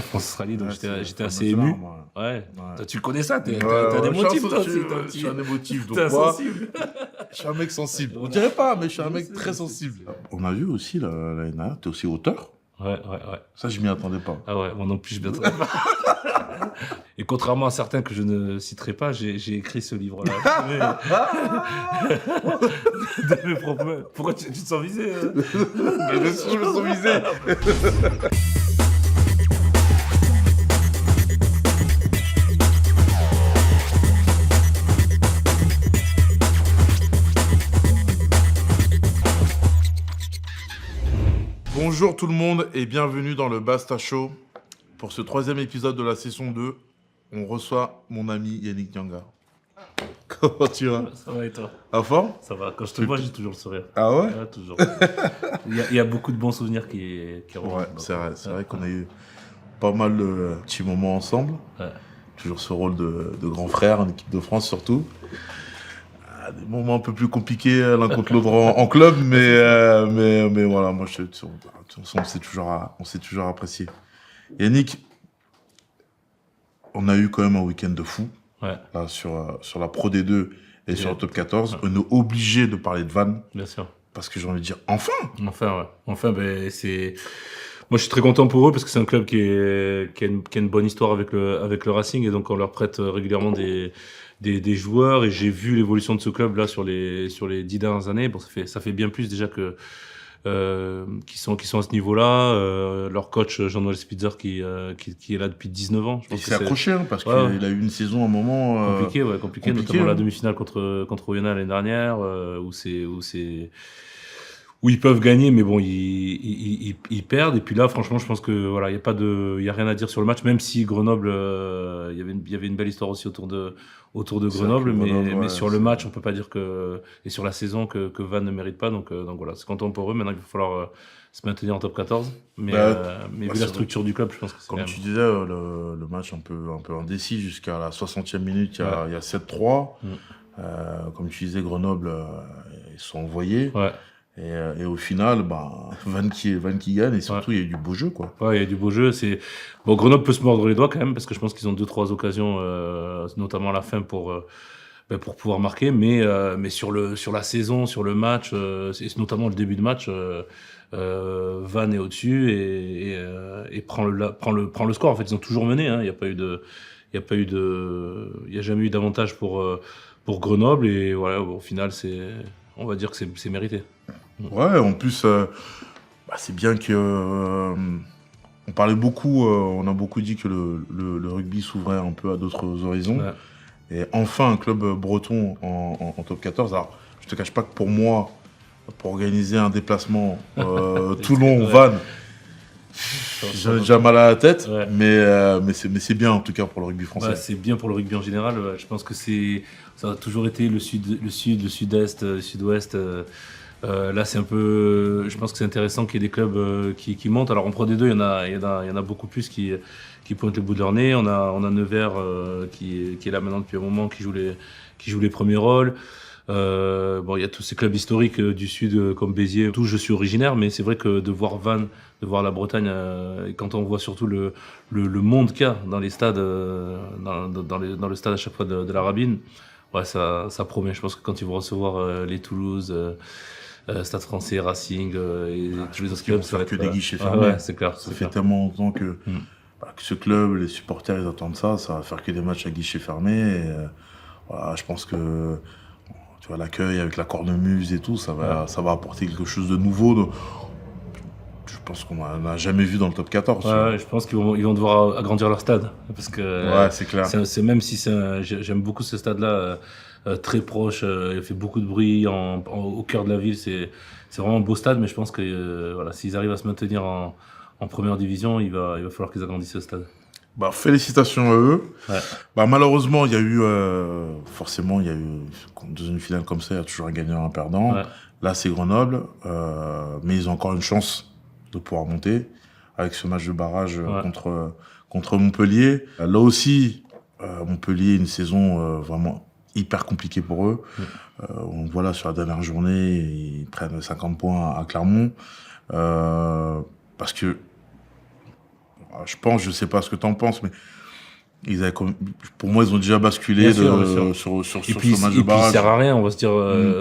France-Australie, donc Ouais, j'étais c'est assez un match ému. là, moi. Ouais. Ouais. Toi, tu connais ça, Ouais, t'as des ouais, motifs, toi aussi. je suis un émotif, donc T'es moi, insensible. je suis un mec sensible. On Voilà. dirait pas, mais je suis un Je mec sais, très je sais, sensible. je sais. On a vu aussi l'année dernière, t'es aussi auteur. Ouais. Ça, je m'y attendais pas. Ah ouais, moi non plus, je m'y attendais pas. Et contrairement à certains que je ne citerai pas, j'ai écrit ce livre-là. De mes propres... Pourquoi tu te sens visé Mais bien sûr, je me sens visé. Bonjour tout le monde et bienvenue dans le Basta Show. Pour ce 3e épisode de la saison 2, on reçoit mon ami Yannick Nyanga. Comment tu vas? Ça va et toi? À fond? Ça va, quand je te vois, j'ai toujours le sourire. Ah ouais? Ouais, toujours. Il y a beaucoup de bons souvenirs qui remontent. Ouais, donc, c'est vrai qu'on a eu pas mal de petits moments ensemble. Ouais. Toujours ce rôle de grand frère en équipe de France surtout. Des moments un peu plus compliqués l'un contre l'autre en club, mais voilà, moi on s'est toujours apprécié. Yannick, on a eu quand même un week-end de fou Ouais, là, sur la Pro D2 et sur le top 14. Ouais. On est obligé de parler de Vannes bien sûr. parce que j'ai envie de dire enfin. Enfin, ouais. Enfin, ben, c'est... Moi, je suis très content pour eux parce que c'est un club qui a une bonne histoire avec le Racing et donc on leur prête régulièrement des joueurs et j'ai vu l'évolution de ce club là sur les 10 dernières années. Bon, ça fait bien plus déjà que qui sont à ce niveau-là. Leur coach Jean-Noël Spitzer qui est là depuis 19 ans. Je Il pense que s'est accroché parce Ouais. qu'il a eu une saison à un moment compliqué, compliqué, notamment la hein. demi-finale contre Oyonnax l'année dernière où ils peuvent gagner, mais bon, ils perdent. Et puis là, franchement, je pense que voilà, il y a rien à dire sur le match, même si Grenoble, il y avait une belle histoire aussi autour de Grenoble, mais sur le match, on peut pas dire et sur la saison que Vannes ne mérite pas. Donc voilà, c'est content pour eux. Maintenant, il va falloir se maintenir en top 14. Mais vu la structure du club, je pense que c'est comme quand même... tu disais, le match un peu indécis jusqu'à la 60e minute, il y a 7-3. Comme tu disais, Grenoble, ils sont envoyés. Ouais. Et au final, Vannes qui gagne, et surtout, il y a eu du beau jeu, quoi. Ouais, il y a du beau jeu. Bon, Grenoble peut se mordre les doigts quand même, parce que je pense qu'ils ont 2-3 occasions, notamment à la fin, pour pouvoir marquer. Mais sur la saison, sur le match, et notamment le début de match, Vannes est au-dessus et prend le score. En fait, ils ont toujours mené, hein. Il y a jamais eu d'avantage pour Grenoble. Et voilà, au final, on va dire que c'est mérité. Ouais, en plus, c'est bien que... on parlait beaucoup, on a beaucoup dit que le rugby s'ouvrait un peu à d'autres horizons. Ouais. Et enfin, un club breton en top 14. Alors, je te cache pas que pour moi, pour organiser un déplacement Toulon-Vannes, j'ai déjà mal à la tête, Ouais. mais c'est bien en tout cas pour le rugby français. Ouais, c'est bien pour le rugby en général. Ouais. Je pense que ça a toujours été le sud, le sud-est, le sud-ouest. Là, c'est un peu. Je pense que c'est intéressant qu'il y ait des clubs qui montent. Alors en Pro D2, il y en a beaucoup plus qui pointent le bout de leur nez. On a Nevers qui est là maintenant depuis un moment, qui joue les premiers rôles. Bon, il y a tous ces clubs historiques du sud comme Béziers. Tout, je suis originaire, mais c'est vrai que de voir Vannes, de voir la Bretagne, et quand on voit surtout le monde qu'il y a dans les stades, dans le stade à chaque fois de la Rabine, ouais, ça promet. Je pense que quand ils vont recevoir les Toulouse, Stade Français, Racing et tous les autres clubs, ça va être que des guichets fermés. fermés. Ouais, c'est clair. Ça fait tellement longtemps que ce club, les supporters, ils attendent ça. Ça va faire que des matchs à guichets fermés. Et, voilà, je pense que tu vois, l'accueil avec la cornemuse et tout, ça va apporter quelque chose de nouveau. Je pense qu'on n'a jamais vu dans le top 14. Ouais, je pense qu'ils vont devoir agrandir leur stade. Parce que ouais, c'est clair. Même si j'aime beaucoup ce stade-là, très proche, il fait beaucoup de bruit au cœur de la ville. C'est vraiment un beau stade, mais je pense que voilà, s'ils arrivent à se maintenir en première division, il va falloir qu'ils agrandissent ce stade. Félicitations à eux. Ouais. Malheureusement, il y a eu forcément, dans une finale comme ça, il y a toujours un gagnant et un perdant. Ouais. Là, c'est Grenoble, mais ils ont encore une chance de pouvoir monter avec ce match de barrage contre Montpellier. Là aussi, Montpellier, une saison vraiment hyper compliquée pour eux. On voit là, sur la dernière journée, ils prennent 50 points à Clermont. Parce que je pense, je sais pas ce que tu en penses, mais pour moi, ils ont déjà basculé bien sûr. sur Et puis, ce match de barrage. il sert à rien, on va se dire,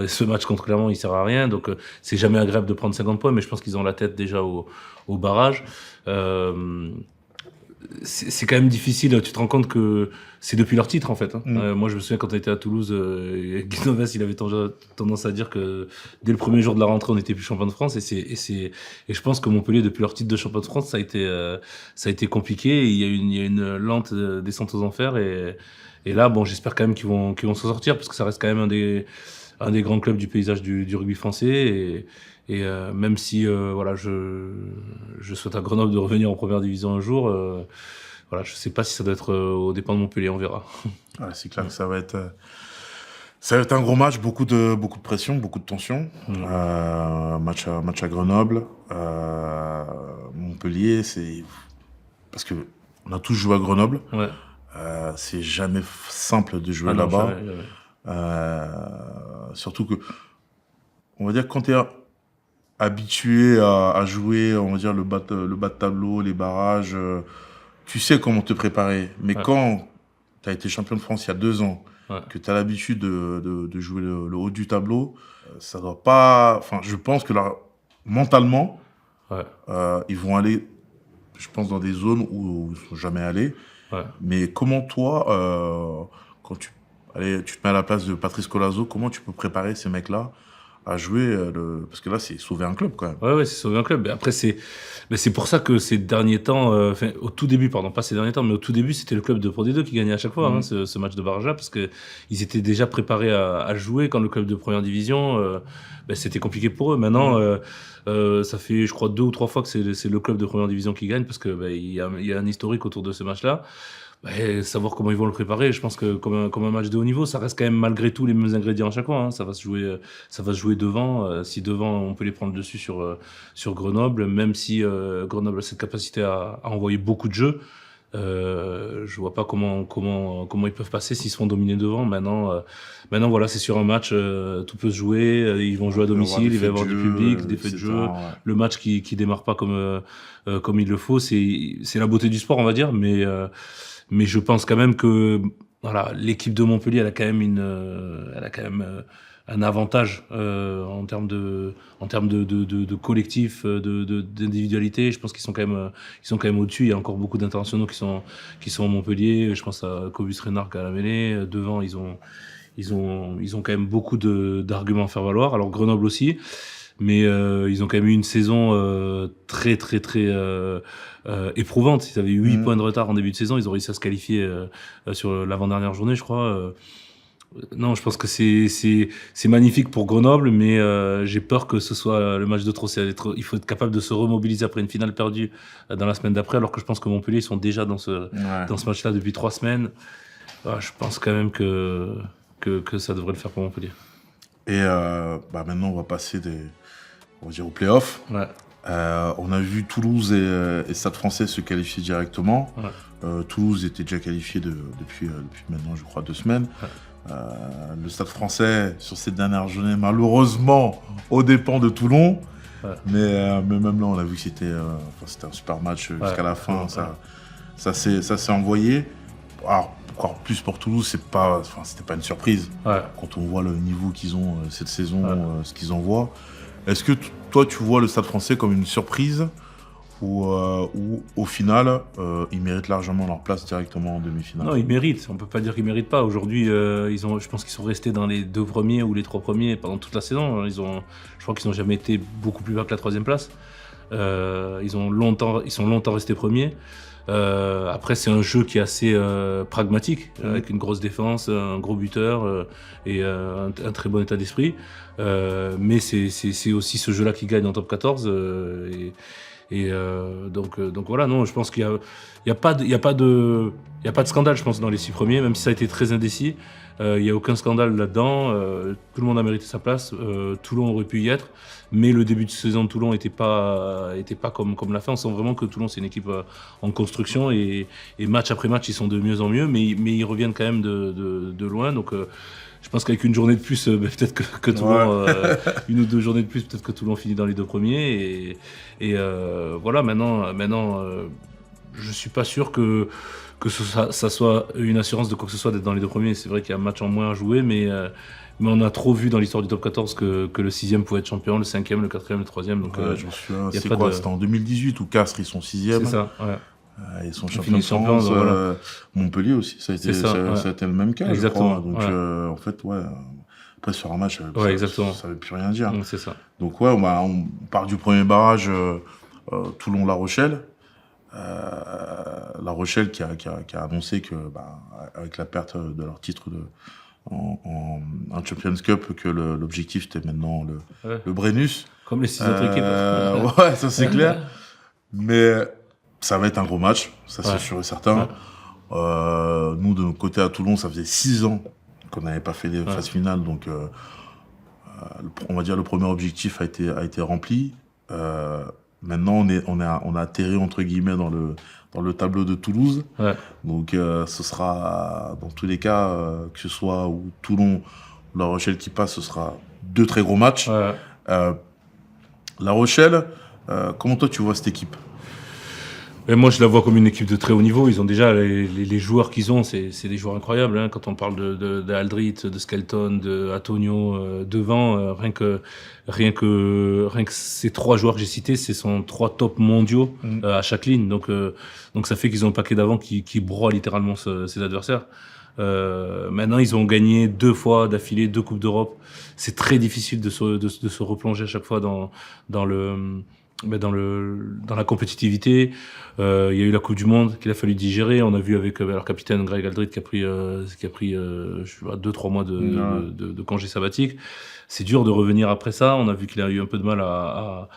ce match contre Clermont, il sert à rien. Donc, c'est jamais agréable de prendre 50 points, mais je pense qu'ils ont la tête déjà au barrage. C'est quand même difficile. Tu te rends compte que c'est depuis leur titre, en fait. Hein. Moi, je me souviens quand on était à Toulouse, Guy Novès, il avait tendance à dire que dès le premier jour de la rentrée, on n'était plus champion de France. Et je pense que Montpellier, depuis leur titre de champion de France, ça a été compliqué. Et il y a une lente descente aux enfers. Et là, bon, j'espère quand même qu'ils vont s'en sortir, parce que ça reste quand même un des grands clubs du paysage du rugby français. Et même si voilà, je souhaite à Grenoble de revenir en première division un jour, voilà, je sais pas si ça doit être aux dépens de Montpellier, on verra. Ouais, c'est clair que ça va être un gros match, beaucoup de pression, beaucoup de tension. Match à Grenoble, Montpellier, c'est parce que on a tous joué à Grenoble. Ouais. C'est jamais simple de jouer là-bas. Surtout que, on va dire, quand tu es habitué à jouer, on va dire, le bas de tableau, les barrages, tu sais comment te préparer. Mais quand tu as été champion de France il y a 2 ans, que tu as l'habitude de jouer le haut du tableau, ça doit pas... Enfin, je pense que là, mentalement, ils vont aller, je pense, dans des zones où ils ne sont jamais allés. Mais comment toi, quand tu te mets à la place de Patrice Colazo, comment tu peux préparer ces mecs-là à jouer parce que là, c'est sauver un club quand même. Ouais, c'est sauver un club. Et après, c'est pour ça que ces derniers temps, au tout début, pardon, pas ces derniers temps, mais au tout début, c'était le club de Pro D2 qui gagnait à chaque fois hein, ce match de barrage-là, parce qu'ils étaient déjà préparés à jouer quand le club de première division, c'était compliqué pour eux. Maintenant, ça fait, je crois, 2 ou 3 fois que c'est le club de première division qui gagne, parce que il y a un historique autour de ce match-là. Savoir comment ils vont le préparer, je pense que comme un match de haut niveau, ça reste quand même malgré tout les mêmes ingrédients à chaque fois. Hein. Ça va se jouer devant. Si devant, on peut les prendre dessus sur Grenoble, même si Grenoble a cette capacité à envoyer beaucoup de jeux. Je vois pas comment ils peuvent passer s'ils se font dominer devant. Maintenant, voilà, c'est sur un match, tout peut se jouer. Ils vont jouer à domicile, il va y avoir du public, des faits de jeu. Ouais. Le match qui démarre pas comme il le faut, c'est la beauté du sport, on va dire. Mais je pense quand même que voilà, l'équipe de Montpellier, elle a quand même un avantage en termes de collectif, d'individualité. Je pense qu'ils sont quand même au-dessus. Il y a encore beaucoup d'internationaux qui sont à Montpellier. Je pense à Cobus Renard à la mêlée. Devant, ils ont quand même beaucoup d'arguments à faire valoir. Alors Grenoble aussi. Mais ils ont quand même eu une saison très très très éprouvante. Ils avaient 8 points de retard en début de saison. Ils ont réussi à se qualifier sur l'avant-dernière journée, je crois. Non, je pense que c'est magnifique pour Grenoble, mais j'ai peur que ce soit le match de trop. Il faut être capable de se remobiliser après une finale perdue dans la semaine d'après, alors que je pense que Montpellier, ils sont déjà dans ce match-là depuis 3 semaines. Je pense quand même que ça devrait le faire pour Montpellier. Et maintenant, on va passer au play-off. On a vu Toulouse et Stade Français se qualifier directement. Toulouse était déjà qualifié depuis maintenant, je crois, 2 semaines. Le Stade Français, sur cette dernière journée, malheureusement, aux dépens de Toulon. Mais même là, on a vu que c'était un super match jusqu'à la fin. Ça s'est envoyé. Alors, encore plus pour Toulouse, c'était pas une surprise. Quand on voit le niveau qu'ils ont cette saison, ce qu'ils envoient. Est-ce que toi, tu vois le Stade Français comme une surprise ou au final, ils méritent largement leur place directement en demi-finale? Non, ils méritent. On peut pas dire qu'ils méritent pas. Aujourd'hui, je pense qu'ils sont restés dans les 2 premiers ou les 3 premiers pendant toute la saison. Je crois qu'ils n'ont jamais été beaucoup plus bas que la 3e place. Ils sont longtemps restés premiers. Après, c'est un jeu qui est assez pragmatique, avec une grosse défense, un gros buteur et un très bon état d'esprit. Mais c'est aussi ce jeu-là qui gagne en top 14. Donc voilà, non, je pense qu'il y a pas de scandale, je pense, dans les 6 premiers, même si ça a été très indécis. Il n'y a aucun scandale là-dedans. Tout le monde a mérité sa place. Toulon aurait pu y être, mais le début de saison de Toulon était pas comme la fin. On sent vraiment que Toulon, c'est une équipe en construction et match après match, ils sont de mieux en mieux, mais ils reviennent quand même de loin. Donc je pense qu'avec une journée de plus, peut-être que Toulon, une ou 2 journées de plus, peut-être que Toulon finit dans les 2 premiers. Et voilà, maintenant je suis pas sûr que ça soit une assurance de quoi que ce soit d'être dans les deux premiers. C'est vrai qu'il y a un match en moins à jouer, mais on a trop vu dans l'histoire du top 14 que le 6e pouvait être champion, le 5e, le 4e, le 3e. Donc, je me souviens, c'est quoi? C'était en 2018 où Castres, ils sont 6e. C'est ça, ouais. Ils sont champions de France. Voilà. Montpellier aussi, ça a été le même cas, exactement, je crois. Donc, en fait, après, sur un match, ça ne veut plus rien dire. C'est ça. Donc, on part du premier barrage, Toulon-La Rochelle. La Rochelle qui a annoncé que, avec la perte de leur titre en Champions Cup, que l'objectif c'était maintenant le Brennus. Comme les 6 autres équipes. Ouais, ça c'est clair. Mais ça va être un gros match, ça c'est sûr et certain. Nous, de notre côté à Toulon, ça faisait 6 ans qu'on n'avait pas fait les phases finales, donc on va dire le premier objectif a été rempli. Maintenant, on a atterri entre guillemets dans le tableau de Toulouse. Ouais. Donc, ce sera dans tous les cas, que ce soit ou Toulon ou La Rochelle qui passe, ce sera 2 très gros matchs. Ouais. La Rochelle, comment toi tu vois cette équipe? Et moi, je la vois comme une équipe de très haut niveau. Ils ont déjà les joueurs qu'ils ont, c'est des joueurs incroyables. Hein. Quand on parle de Aldrit, de Skelton, de Antonio devant, rien que ces 3 joueurs que j'ai cités, ce sont 3 tops mondiaux à chaque ligne. Donc ça fait qu'ils ont un paquet d'avant qui broie littéralement ses adversaires. Maintenant, ils ont gagné 2 fois d'affilée 2 Coupes d'Europe. C'est très difficile de se replonger à chaque fois dans la compétitivité. Il y a eu la Coupe du Monde qu'il a fallu digérer. On a vu avec leur capitaine Greg Aldrit qui a pris 2-3 mois de congé sabbatique. C'est dur de revenir après ça. On a vu qu'il a eu un peu de mal à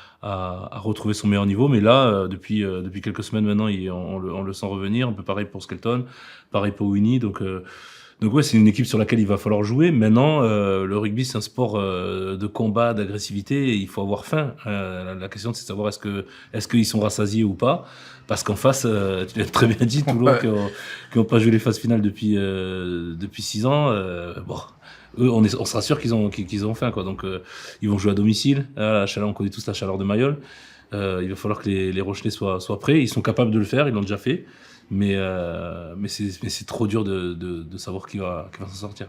retrouver son meilleur niveau, mais là depuis quelques semaines maintenant, on le sent revenir. Un peu pareil pour Skelton, pareil pour Winnie. Donc ouais, c'est une équipe sur laquelle il va falloir jouer. Maintenant, le rugby, c'est un sport de combat, d'agressivité. Et il faut avoir faim. La question, c'est de savoir est-ce qu'ils sont rassasiés ou pas. Parce qu'en face, tu l'as très bien dit, Toulon, qui n'ont pas joué les phases finales depuis 6 ans. Eux, on sera sûr qu'ils ont faim, quoi. Donc, ils vont jouer à domicile. On connaît tous la chaleur de Mayol. Il va falloir que les Rochelais soient prêts. Ils sont capables de le faire. Ils l'ont déjà fait. Mais c'est trop dur de savoir qui va s'en sortir.